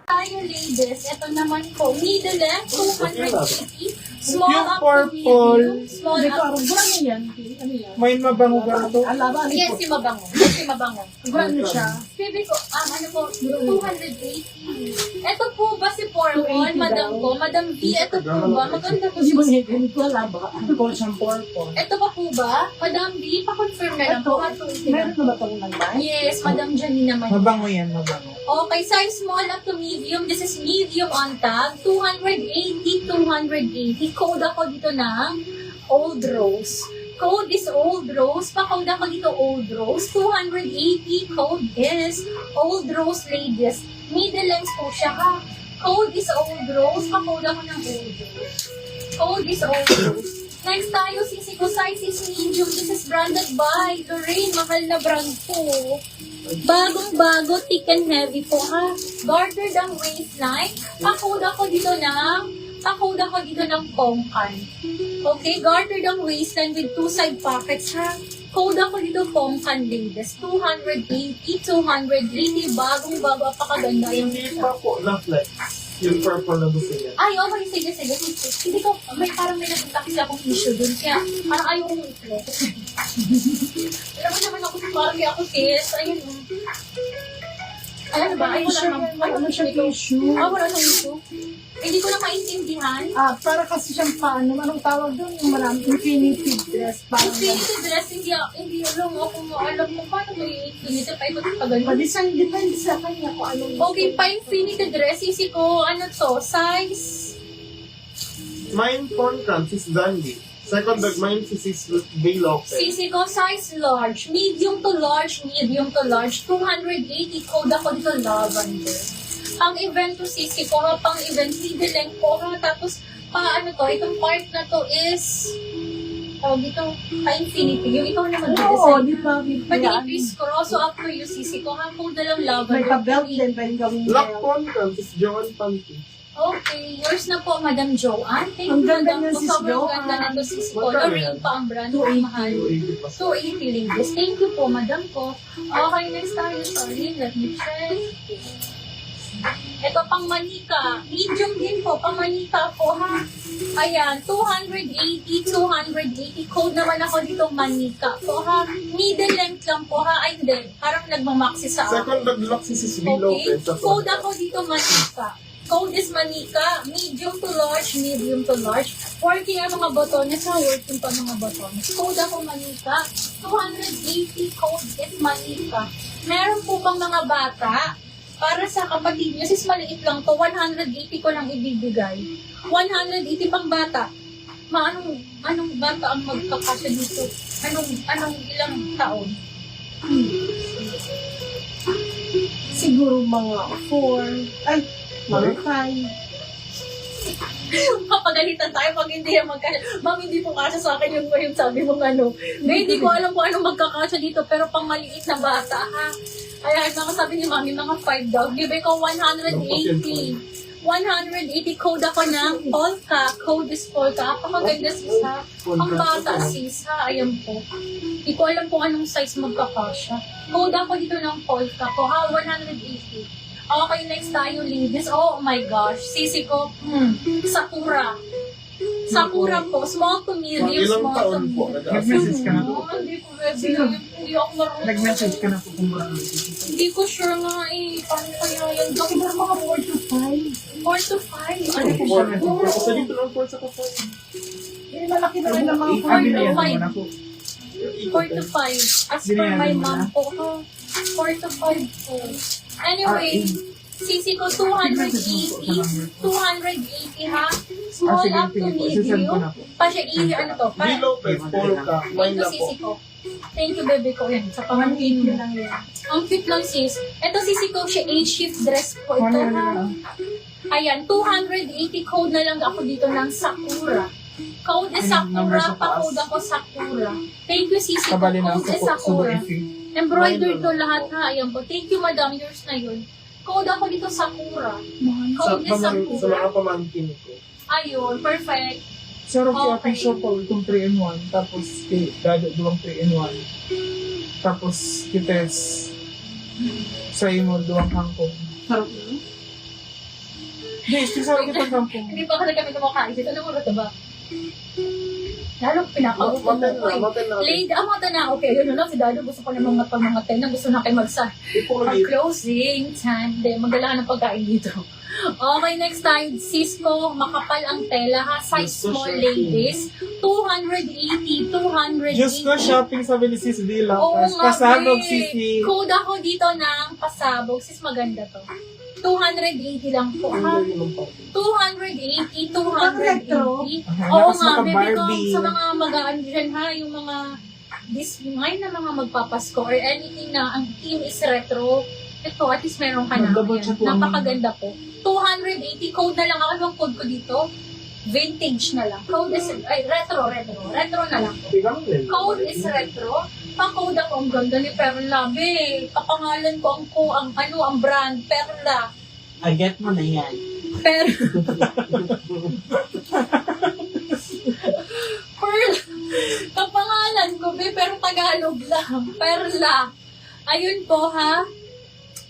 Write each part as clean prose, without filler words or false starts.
Tayo ladies, ito naman po, middle length, 280, small Yung up to purple. medium, small Hindi ko up alam. Brand yan. Ano yan? May mabango ba ito? Alaba. Yes, si Mabango. Yes, si Mabango. Brand siya. Baby ko, ano po, 280. Ito po ba si Pormon, 280 Madam daw. ko? Madam V, ito po ba? Maganda po Hindi mo siya. ganito alaba. Purple siyang purple. Ito pa po ba? Madam V, pa-confirm na lang po. Ito, meron na ba itong naman? Yes, Madam Janine naman. Mabango yan, mabango. Okay, size small up to medium. This is medium on tag. 280, 280. Code ako dito ng Old Rose. Code is Old Rose. Pa-code ako dito Old Rose. 280. Code is Old Rose ladies. Middle length po siya ha. Code is Old Rose. Pa-code ako ng Old Rose. Code is Old Rose. Next tayo, sisi ko size is medium. This is branded by Lorraine. Mahal na brand po. Bagong-bago, thick and heavy po ha. Gartered ang waistline. Pa-code ako dito ng pongkan. Okay, gartered ang waistline with two side pockets ha. Code ako dito pongkan ladies. 280, 280, bagong-bago, apakaganda yung Hindi pa po na flex. Yung purple na gusto niya. ay, okay, sige. Hindi ko, parang may nakita kasi akong issue dun. Kaya, parang ayaw kong i-flex. Alam mo naman ako, parang may ako sis. Ayun. Ano ba? Ayun lang. Ano siya tissue? Wala nang issue. Hindi ko na maintindihan. Para kasi siyang paano, anong tawag doon? Yung maraming infinity dress. Parang Infinity dress, hindi alam ako alam mo paano may infinity pa ito pag pa-design, depende sa kanya kung anong Okay, pa infinity dress, isi ko, ano to, size, Mine Pongkan, sis Dandy. Second bag, mine sis Bay Lopez. sisi ko, size large, medium to large, 280, code ako dito, lavender. Pang event to sisi ko, pang event, middle length ko, tapos, ano to, itong part na to is, dito, pa-infinity, yung ikaw na Oo, mag-design. di ba? Pwede i-cross, so up to you, sisi ko, code na lang May lavender. pa-belt din, pwede gawin Black belt. Pongkan, sis Joan Panty. Okay, yours na po, Madam Joanne. Thank Ang you, ganda Madam. niya, Po, Sis sobrang Joanne. ganda na to, Sis ko. Magkano Lorraine yan? pa ang brand. 280. Mahal. 280 pa. 280 ladies. Thank you po, Madam ko. Okay, next tayo. Sorry, let me check. Ito pang manika. Medium din po, pang manika po ha. Ayan, 280, 280. Code naman ako dito manika po ha. Middle length lang po ha. Ay, hindi. Parang nagmamaxi sa akin. Second bag lock si sis Bay Okay. Lopez. sa Code Pongkan. ako dito manika. Code is manika. Medium to large, medium to large. Working ang mga botones ha. Working pa mga botones. Code ako manika. 280 code is manika. Meron po bang mga bata? Para sa kapatid niyo, sis maliit lang to, 180 ko lang ibibigay. 180 pang bata. Anong bata ang magkakasya dito? Anong ilang taon? Siguro mga 4, ay, mga 5. Papagalitan tayo pag hindi yan magkasya. Ma'am, hindi po kasya sa akin yung sabi mong ano. Hindi ko alam kung anong magkakasya dito, pero pang maliit na bata, ha? Kaya nakasabi ni Mami, mga 5 daw. Bibay ko 180. 180 code ako ng Polka. Code is Polka. Apakaganda sis ha. Ang bata sis ha. Ayan po. Hindi ko alam kung anong size magkakasya. Code ako dito ng Polka ko ha. 180. Okay, next tayo ladies. Oh my gosh. Sisi ko. Sakura. Sakura po. Small to medium. Ilang Small taon to po? medium. Nag-message ka na po? Hindi ko ready. Hindi ako marunong. Nag-message ka na po kung ba? Hindi ko sure nga eh. Paano kaya yan? Siguro mga 4 to 5. 4 to 5. Ano po siya? Kasi dito lang po sa kapal. Eh, malaki na rin ang mga Four to 4 five. na po. 4 to 5. As per my mom po. 4 to 5 po. Anyway, sisi ko 280. 280 ha. Small up to medium. Pa siya ano to? Bay Lopez, Polka. Mine Ito na po. sisi ko. Thank you, bebe ko. Yan, sa pamangkin mo lang yan. Ang cute lang, sis. Ito, sisi ko, siya age-shift dress po. Ito, ha. Ayan, 280 code na lang ako dito ng Sakura. Code is Sakura, pa-code ako Sakura. Thank you, sisi ko. Kabali na Code is sa Sakura. Embroidered to lahat, ha. Ayan po. Thank you, madam. Yours na yun. Code ako dito Sakura. Sa Code is Sakura. mga pamangkin ko. Ayun, perfect. Sarap yung Okay. ating shopper, itong 3-in-1, tapos dada duwang 3-in-1. Tapos kites sa imo duwang hangkong. Sarap na. Yes, kasi kita sampo. Hindi pa kasi kami kumakain. Ano mo ito ba? Lalo pinakagutom Maten na. Lady, mata na. Okay, yun na. Si Dado gusto ko namang mga gusto na kayo Ipulit. closing time. Hindi, magdala ng pagkain dito. Okay, next tayo. Cisco, makapal ang tela ha. Size Cisco small shopping. ladies. 280, 280. Diyos ko, shopping sa Belisis Villa. Oo nga, Pasabog babe. City. Code ako dito ng Pasabog. Sis, maganda to. 280 lang po ha. 280, 280. Oo Lakas nga, baby ko, maka-Barbie. sa mga mag-aan dyan ha, yung mga ngayon na mga magpapasko or anything na ang team is retro, ito, at least meron ka na. Double Ayan, check po. napakaganda po. 280, code na lang ako. Anong code ko dito? Vintage na lang. Code is, retro na lang po. Code is retro. Pa-code ako, ang ganda ni Perla. Be, kapangalan ko ang brand, Perla. Get mo na yan. Pearl. Kapangalan ko, be, pero Tagalog lang. Perla. Ayun po, ha.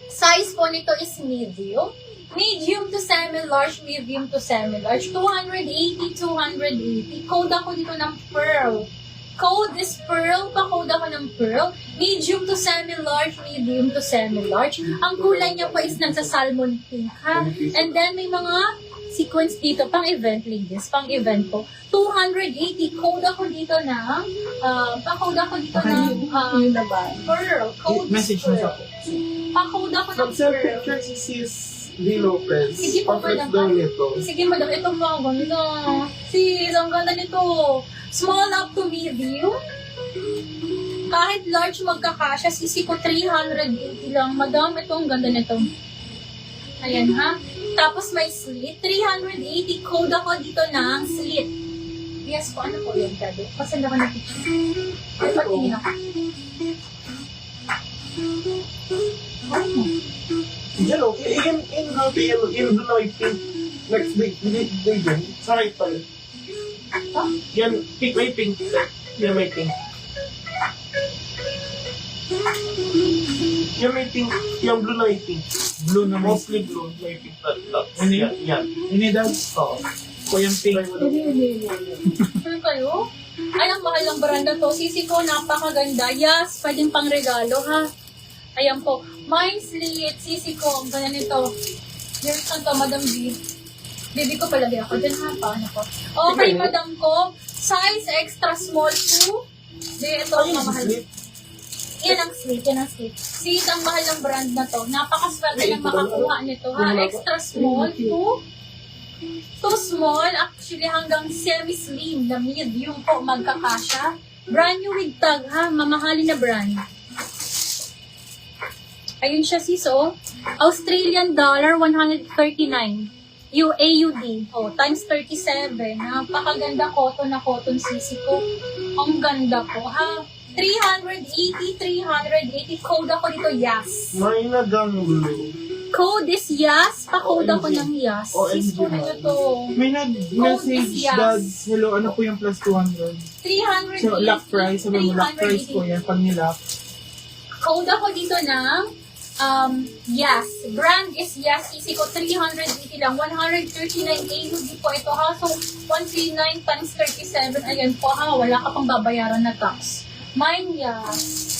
Size po nito is medium. Medium to semi-large, medium to semi-large. 280, 280. Code ako dito ng pearl. Code is pearl. Pa-code ako ng pearl. Medium to semi-large, medium to semi-large. Ang kulay niya po is nasa salmon pink, ha? And then may mga sequence dito, pang-event, ladies. Pang-event po. 280. Code ako dito ng, pa-code ako dito ng Yung laban. pearl. Code is Message mo sa pearl. Pa-code ako ng Mag-send pearl. picture si Sis D. Lopez. Sige po, Pa-flex madam. daw nito. Sige, madam, ito mga ganda. Sis, ang ganda nito. Small up to medium. Kahit large magkakasya, sisi ko 380 lang. Madam, ito ang ganda nito. Ayan ha. Tapos may slit. 380. Code ako dito ng slit. Yes po, ano po yun, Dado? Pasend ako ng picture. Ay, patingin ako. Diyan o, in blue na may pink. Next day dyan. Sa right pala. Yan, pink, may pink. Yan may pink. Yan may pink. Yung blue na may pink. Blue na mo. Mostly blue, may pink dots. Ano Yan, yan. Ini daw. Oo. Ko yung pink. Ano kayo? Ay, ang mahal ng branda to. Sisi ko, napakaganda. Yes, pwedeng pang regalo, ha? Ayan po. Mine slit. Sisi ko, ang ganda nito. Here's to, Madam B. Baby ko palagi ako. Diyan ha, paano ko? Okay, Madam ko. Size extra small 2. Di, ito ang mamahal. Yan ang slit, yan ang slit. Sis, ang mahal ng brand na to. Napakaswerte ng makakuha nito, ha? Extra small 2. Too small, actually hanggang semi-slim na medium po magkakasya. Brand new with tag ha, mamahalin na brand. Ayun siya sis, oh. Australian dollar, 139. AUD, oh, times 37. Napakaganda cotton na cotton sisi ko. Ang ganda po ha. 380, 380. Code ako dito, yes. May nagang blue. Code is yes. Pa-code ako OMG. ng yes. OMG Sis ko na to. May nag-message yes. dads. Hello, ano po yung plus 200? 380. So, lock price. Sabi mo, lock price po yan. Pag nilock. Code ako dito ng yes. Brand is yes. Easy ko 380 lang. 139 AUD po ito ha. So, 139 times 37. Ayan po ha. Wala ka pang babayaran na tax. Mine yes.